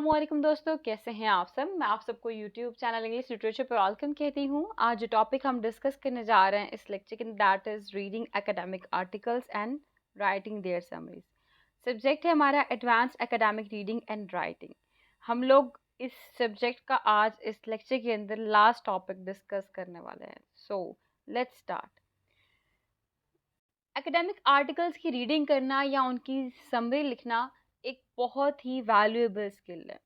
अस्सलामुअलैकुम दोस्तों, कैसे हैं आप सब। मैं आप सबको यूट्यूब चैनल इंग्लिश लिटरेचर पर वेलकम कहती हूँ। आज जो टॉपिक हम डिस्कस करने जा रहे हैं इस लेक्चर के, that is reading academic articles and writing their summaries. Subject है हमारा advance academic reading and writing. हम लोग इस सब्जेक्ट का आज इस लेक्चर के अंदर लास्ट टॉपिक डिस्कस करने वाले हैं। So let's start. Academic articles की रीडिंग करना या उनकी समरी लिखना एक बहुत ही वैल्यूएबल स्किल है।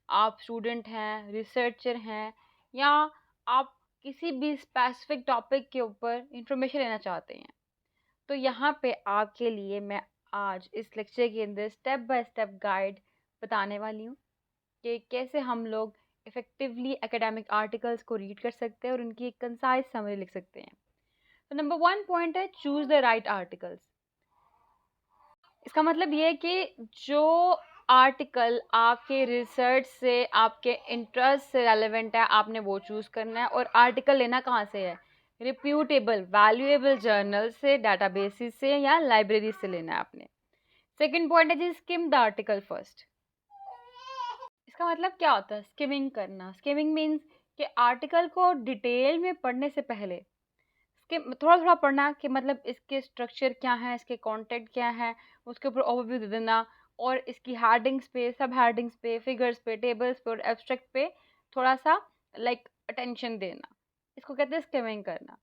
आप स्टूडेंट हैं, रिसर्चर हैं, या आप किसी भी स्पेसिफिक टॉपिक के ऊपर इंफॉर्मेशन लेना चाहते हैं, तो यहाँ पे आपके लिए मैं आज इस लेक्चर के अंदर स्टेप बाय स्टेप गाइड बताने वाली हूँ कि कैसे हम लोग इफ़ेक्टिवली एकेडमिक आर्टिकल्स को रीड कर सकते हैं और उनकी एक कंसाइज समरी लिख सकते हैं। तो नंबर 1 पॉइंट है, चूज़ द राइट आर्टिकल्स। इसका मतलब ये है कि जो आर्टिकल आपके रिसर्च से, आपके इंटरेस्ट से रेलेवेंट है, आपने वो चूज़ करना है। और आर्टिकल लेना कहाँ से है? रिप्यूटेबल वैल्यूएबल जर्नल से, डाटाबेसिस से, या लाइब्रेरी से लेना है आपने। सेकंड पॉइंट है जी, स्किम द आर्टिकल फर्स्ट। इसका मतलब क्या होता है स्किमिंग करना? स्किमिंग मीन्स कि आर्टिकल को डिटेल में पढ़ने से पहले थोड़ा थोड़ा पढ़ना कि मतलब इसके स्ट्रक्चर क्या है, इसके कंटेंट क्या है, उसके ऊपर ओवरव्यू दे देना, और इसकी हेडिंग्स पे, सब हेडिंग्स पे, फिगर्स पे, टेबल्स पे और एब्स्ट्रैक्ट पे थोड़ा सा अटेंशन देना। इसको कहते हैं स्किमिंग करना।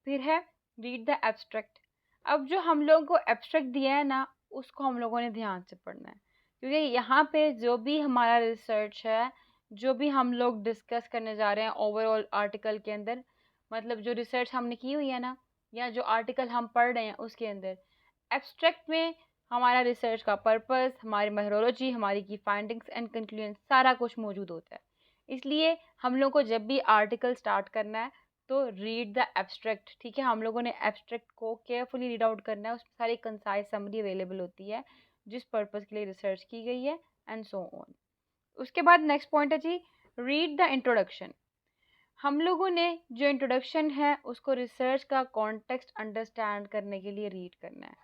फिर है रीड द एब्स्ट्रैक्ट। अब जो हम लोगों को एब्स्ट्रैक्ट दिया है ना, उसको हम लोगों ने ध्यान से पढ़ना है, क्योंकि यहाँ पे जो भी हमारा रिसर्च है, जो भी हम लोग डिस्कस करने जा रहे हैं ओवरऑल आर्टिकल के अंदर, मतलब जो रिसर्च हमने की हुई है ना, या जो आर्टिकल हम पढ़ रहे हैं उसके अंदर एब्स्ट्रैक्ट में हमारा रिसर्च का पर्पस, हमारी मेथोडोलॉजी, हमारी की फाइंडिंग्स एंड कंक्लूजन सारा कुछ मौजूद होता है। इसलिए हम लोग को जब भी आर्टिकल स्टार्ट करना है तो रीड द एब्स्ट्रैक्ट। ठीक है, हम लोगों ने एब्स्ट्रैक्ट को केयरफुली रीड आउट करना है। उसमें सारी कंसाइज समरी अवेलेबल होती है जिस पर्पस के लिए रिसर्च की गई है, एंड सो ऑन। उसके बाद नेक्स्ट पॉइंट है जी, रीड द इंट्रोडक्शन। हम लोगों ने जो इंट्रोडक्शन है उसको रिसर्च का कॉन्टेक्स्ट अंडरस्टैंड करने के लिए रीड करना है।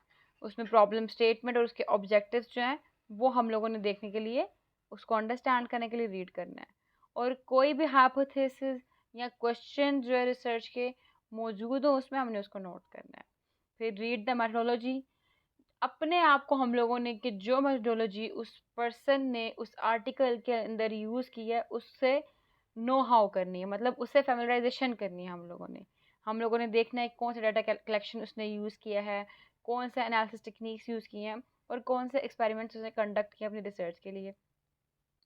उसमें प्रॉब्लम स्टेटमेंट और उसके ऑब्जेक्टिव्स जो हैं वो हम लोगों ने देखने के लिए, उसको अंडरस्टैंड करने के लिए रीड करना है। और कोई भी हाइपोथेसिस या क्वेश्चन जो है रिसर्च के मौजूद हो उसमें हमने उसको नोट करना है। फिर रीड द मेथोडोलॉजी। अपने आप को हम लोगों ने कि जो मेथोडोलॉजी उस पर्सन ने उस आर्टिकल के अंदर यूज़ की है उससे नो हाउ करनी है, मतलब उससे फेमिलराइजेशन करनी है। हम लोगों ने देखना है कौन सा डाटा कलेक्शन उसने यूज़ किया है, कौन सा एनालिसिस टेक्निक्स यूज़ किए हैं, और कौन से एक्सपेरिमेंट्स उसने कंडक्ट किए अपनी रिसर्च के लिए।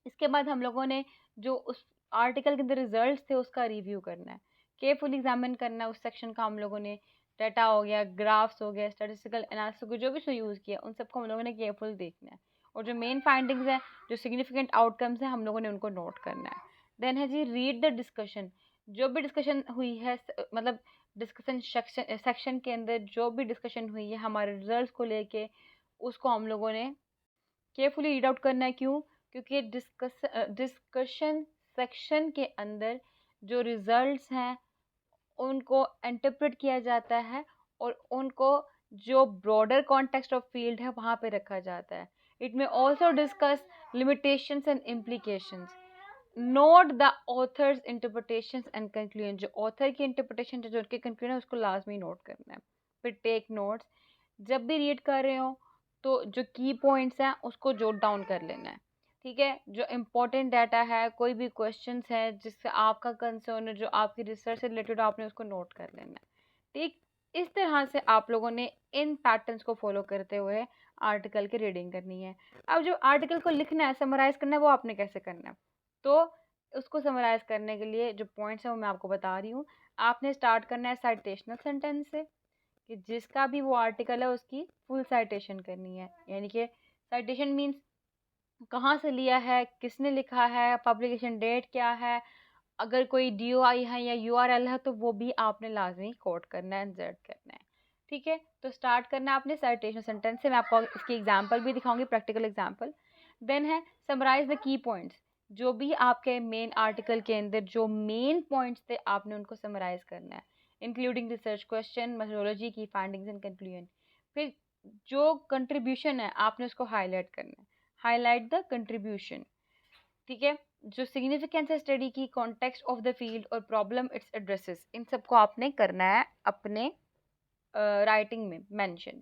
इसके बाद हम लोगों ने जो उस आर्टिकल के अंदर रिजल्ट थे उसका रिव्यू करना है, केयरफुल एग्जामिन करना है उस सेक्शन का। हम लोगों ने डाटा हो गया, ग्राफ्स हो गया, स्टैटिस्टिकल एनालिसिस को जो भी उसने यूज़ किया उन सबको हम लोगों ने केयरफुल देखना है। और जो मेन फाइंडिंग्स हैं, जो सिग्निफिकेंट आउटकम्स हैं, हम लोगों ने उनको नोट करना है। देन है जी, रीड द डिस्कशन। जो भी डिस्कशन हुई है, मतलब डिस्कशन सेक्शन के अंदर जो भी डिस्कशन हुई है हमारे रिजल्ट को लेके, उसको हम लोगों ने केयरफुली रीड आउट करना है। क्यों? क्योंकि डिस्कशन सेक्शन के अंदर जो रिजल्ट्स हैं उनको इंटरप्रेट किया जाता है, और उनको जो ब्रॉडर कॉन्टेक्स्ट ऑफ फील्ड है वहाँ पे रखा जाता है। इट में also discuss limitations and implications. Note the author's interpretations and conclusion. जो ऑथर की इंटरप्रिटेशन जो उनके कंक्लूजन है उसको लाजमी नोट करना है। फिर टेक नोट्स। जब भी रीड कर रहे हो तो जो की पॉइंट्स हैं उसको जोट डाउन कर लेना है। ठीक है, जो इम्पोर्टेंट डाटा है, कोई भी क्वेश्चंस है जिससे आपका कंसर्न है, जो आपकी रिसर्च से रिलेटेड, आपने उसको नोट कर लेना है। ठीक, इस तरह से आप लोगों ने इन पैटर्न्स को फॉलो करते हुए आर्टिकल की रीडिंग करनी है। अब जो आर्टिकल को लिखना है, समराइज करना है, वो आपने कैसे करना है? तो उसको समराइज करने के लिए जो पॉइंट्स हैं वो मैं आपको बता रही हूँ। आपने स्टार्ट करना है साइटेशनल सेंटेंस से, कि जिसका भी वो आर्टिकल है उसकी फुल साइटेशन करनी है। यानी कि साइटेशन मीन्स कहाँ से लिया है, किसने लिखा है, पब्लिकेशन डेट क्या है, अगर कोई DOI है या URL है तो वो भी आपने लाजमी कोट करना है, इंसर्ट करना है। ठीक है, तो स्टार्ट करना है आपने साइटेशन सेंटेंस से। मैं आपको इसकी एग्जांपल भी दिखाऊंगी, प्रैक्टिकल एग्जांपल। देन है समराइज द की पॉइंट्स। जो भी आपके मेन आर्टिकल के अंदर जो मेन पॉइंट्स थे आपने उनको समराइज करना है, इंक्लूडिंग रिसर्च क्वेश्चन, मेथोडोलॉजी की फाइंडिंग्स एंड कंक्लूजन। फिर जो कंट्रीब्यूशन है आपने उसको हाईलाइट करना है, हाईलाइट द कंट्रीब्यूशन। ठीक है, जो सिग्निफिकेंस है स्टडी की, कॉन्टेक्स्ट ऑफ द फील्ड और प्रॉब्लम इट्स एड्रेसेस, इन सबको आपने करना है अपने राइटिंग में मेंशन।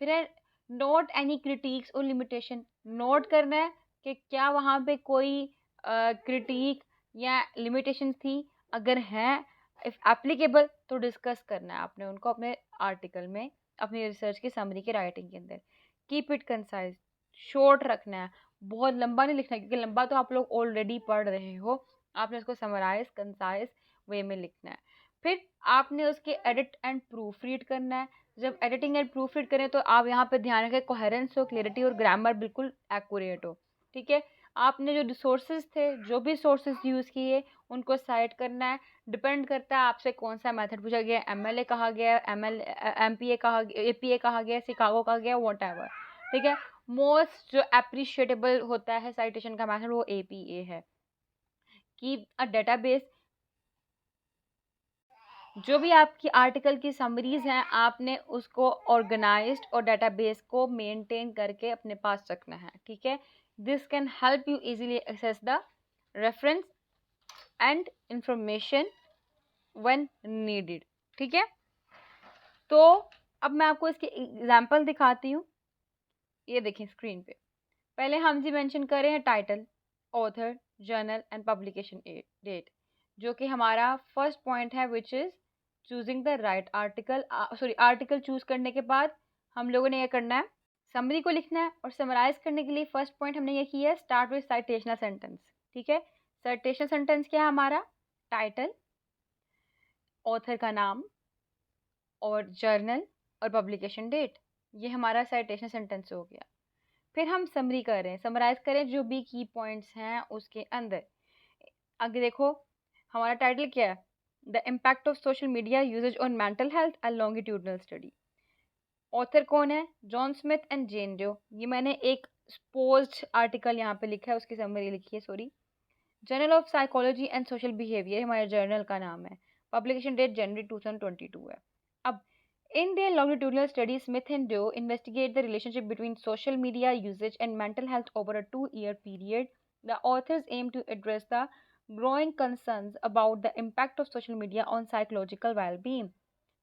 फिर है नोट एनी क्रिटिक्स और लिमिटेशन, नोट करना है कि क्या वहाँ पे कोई क्रिटिक या लिमिटेशन थी, अगर हैं इफ एप्लीकेबल तो डिस्कस करना है आपने उनको अपने आर्टिकल में, अपनी रिसर्च की समरी के राइटिंग के अंदर। कीप इट कंसाइज, शॉर्ट रखना है, बहुत लंबा नहीं लिखना है, क्योंकि लंबा तो आप लोग ऑलरेडी पढ़ रहे हो, आपने उसको समराइज कंसाइज वे में लिखना है। फिर आपने उसके एडिट एंड प्रूफ रीड करना है। जब एडिटिंग एंड प्रूफ रीड करें तो आप यहाँ पे ध्यान रखें कोहेरेंस हो, क्लियरिटी और ग्रामर बिल्कुल एक्यूरेट हो। ठीक है, आपने जो रिसोर्सेज थे, जो भी सोर्सेज यूज़ किए, उनको साइट करना है। डिपेंड करता है आपसे कौन सा मेथड पूछा गया, एमएलए कहा गया, एमपीए कहा, एपीए कहा गया, शिकागो कहा गया, वॉट एवर। ठीक है, मोस्ट जो अप्रिशिएटेबल होता है साइटेशन का मेथड वो एपीए है। कीप अ डेटाबेस, जो भी आपकी आर्टिकल की समरीज हैं आपने उसको ऑर्गेनाइज्ड और डेटाबेस को मेंटेन करके अपने पास रखना है। ठीक है, this can help you easily access the reference and information when needed. ठीक है, तो अब मैं आपको इसके एग्जांपल दिखाती हूँ। ये देखें स्क्रीन पे। पहले हम जी मेंशन कर रहे हैं title, author, journal and publication date, जो कि हमारा फर्स्ट पॉइंट है, which is choosing the right article. Sorry, article choose करने के बाद हम लोगों ने ये करना है, समरी को लिखना है, और समराइज करने के लिए फर्स्ट पॉइंट हमने ये किया है, स्टार्ट विद साइटेशनल सेंटेंस। ठीक है, साइटेशनल सेंटेंस क्या है हमारा, टाइटल, ऑथर का नाम, और जर्नल और पब्लिकेशन डेट, ये हमारा साइटेशन सेंटेंस हो गया। फिर हम समरी करें, समराइज करें जो भी की पॉइंट्स हैं उसके अंदर। आगे देखो, हमारा टाइटल क्या है, the impact of social media usage on mental health, a longitudinal study. Author कौन है, John Smith and Jane Doe. ये मैंने एक पोस्ट आर्टिकल यहाँ पे लिखा है, उसकी समरी लिखी है, sorry. Journal of psychology and social behaviour हमारे जर्नल का नाम है। पब्लिकेशन डेट जनवरी 2022 है। अब in their longitudinal study, Smith and Doe investigate the relationship between social media usage and mental health over a 2-year period. The authors aim to address the growing concerns about the impact of social media on psychological well-being.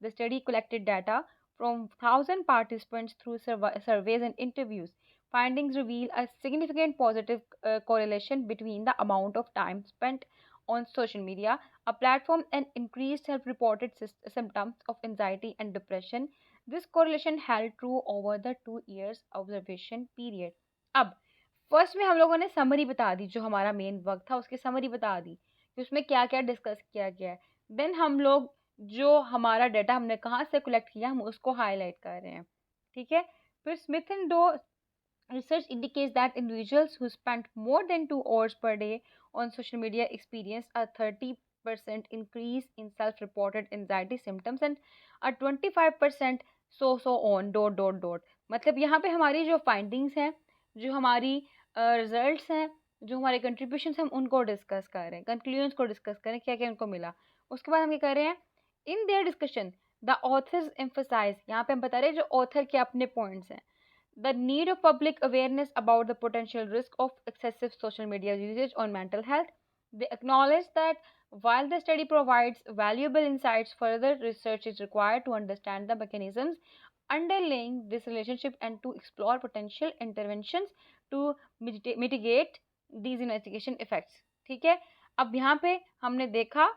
The study collected data from 1,000 participants through surveys and interviews. Findings reveal a significant positive correlation between the amount of time spent on social media, a platform, and increased self-reported symptoms of anxiety and depression. This correlation held true over the 2 years observation period. अब first में हम लोगों ने summary बता दी, जो हमारा main work था उसकी समरी बता दी कि उसमें क्या क्या डिस्कस किया गया है। देन हम लोग जो हमारा डाटा हमने कहाँ से कलेक्ट किया हम उसको हाईलाइट कर रहे हैं। ठीक है, फिर Smith and do research indicates that individuals who spent more than 2 hours per day on social media experienced a 30% increase in self-reported anxiety symptoms and a 25% so on dot. मतलब यहाँ पे हमारी जो फाइंडिंग्स हैं, जो हमारी रिजल्ट्स हैं, जो हमारे कंट्रीब्यूशंस हैं, हम उनको डिस्कस कर रहे हैं, कंक्लूजन्स को डिस्कस कर रहे हैं, क्या क्या उनको मिला। उसके बाद हम क्या कर रहे हैं, in their discussion the authors emphasise, यहाँ पे हम बता रहे हैं जो ऑथर के अपने पॉइंट्स हैं, the need of public awareness about the potential risk of excessive social media usage on mental health. They acknowledge that while the study provides valuable insights, further research is required to understand the mechanisms underlying this relationship and to explore potential interventions to mitigate these investigation effects. ठीक है, अब यहाँ पे हमने देखा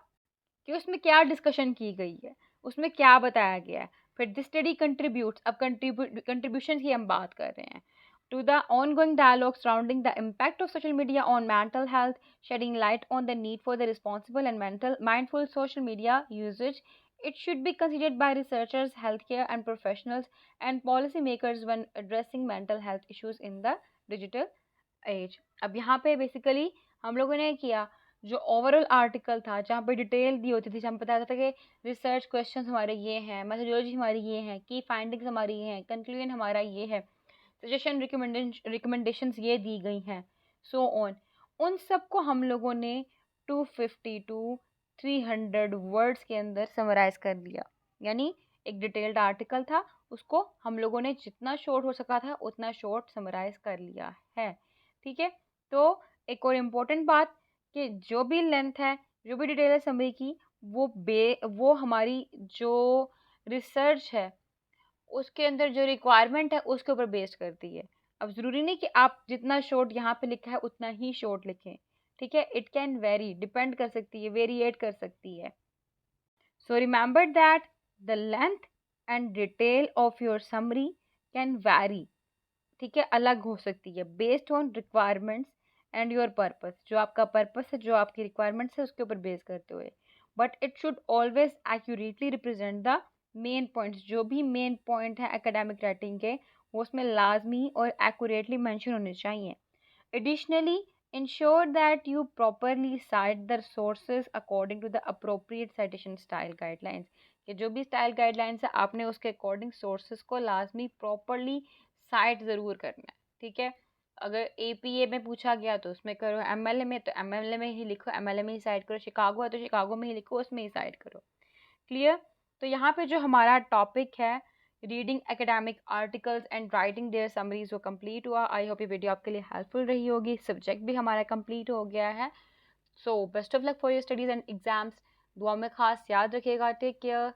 कि उसमें क्या डिस्कशन की गई है, उसमें क्या बताया गया है। फिर दिस स्टडी कंट्रीब्यूट्स, अब कंट्रीब्यूशन की हम बात कर रहे हैं, to the ongoing dialogue surrounding the impact of social media on mental health, shedding light on the need for the responsible and mindful social media usage. It should be considered by researchers, healthcare and professionals and policymakers when addressing mental health issues in the digital age. अब यहाँ पे basically हम लोगों ने किया, जो overall article था जहाँ पे डिटेल दी होती थी, जहाँ बताया था कि रिसर्च क्वेश्चंस हमारे ये हैं, मेथोडोलॉजी हमारी ये है, की फाइंडिंग्स हमारी ये हैं, कंक्लूजन हमारा ये है, सजेशन रिकमेंडेशंस ये दी गई हैं, सो ऑन। उन सबको हम लोगों ने 250 टू 300 वर्ड्स के अंदर समराइज कर दिया। यानी एक डिटेल्ड आर्टिकल था, उसको हम लोगों ने जितना शॉर्ट हो सका था उतना शॉर्ट समराइज कर लिया है। ठीक है, तो एक और इम्पोर्टेंट बात कि जो भी लेंथ है, जो भी डिटेल है समरी की, वो हमारी जो रिसर्च है उसके अंदर जो रिक्वायरमेंट है उसके ऊपर बेस्ड करती है। अब ज़रूरी नहीं कि आप जितना शॉर्ट यहाँ पे लिखा है उतना ही शॉर्ट लिखें, ठीक है। इट कैन वेरी, डिपेंड कर सकती है, वेरिएट कर सकती है। So remember that the length and detail of your summary can vary, ठीक है, अलग हो सकती है based on requirements and your purpose. जो आपका पर्पस है, जो आपकी रिक्वायरमेंट्स है, उसके ऊपर बेस करते हुए, but it should always accurately represent the main points. जो भी मेन पॉइंट है एकेडमिक राइटिंग के, वो उसमें लाजमी और एक्यूरेटली मेंशन होने चाहिए। Additionally, ensure that you properly cite the sources according to the appropriate citation style guidelines। कि जो भी स्टाइल गाइडलाइंस है आपने उसके अकॉर्डिंग सोर्सेज को लाजमी प्रॉपरली साइट ज़रूर करना है, ठीक है। अगर एपीए में पूछा गया तो उसमें करो, एमएलए में तो एमएलए में ही लिखो, एमएलए में ही साइट करो, शिकागो है तो शिकागो में ही लिखो, उसमें ही साइट करो। क्लियर। तो यहाँ पे जो हमारा टॉपिक है reading academic articles and writing their summaries वो कंप्लीट हुआ। आई होप ये वीडियो आपके लिए हेल्पफुल रही होगी। सब्जेक्ट भी हमारा कंप्लीट हो गया है। So best of luck for your studies and exams. दुआ में खास याद रखिएगा। Take care.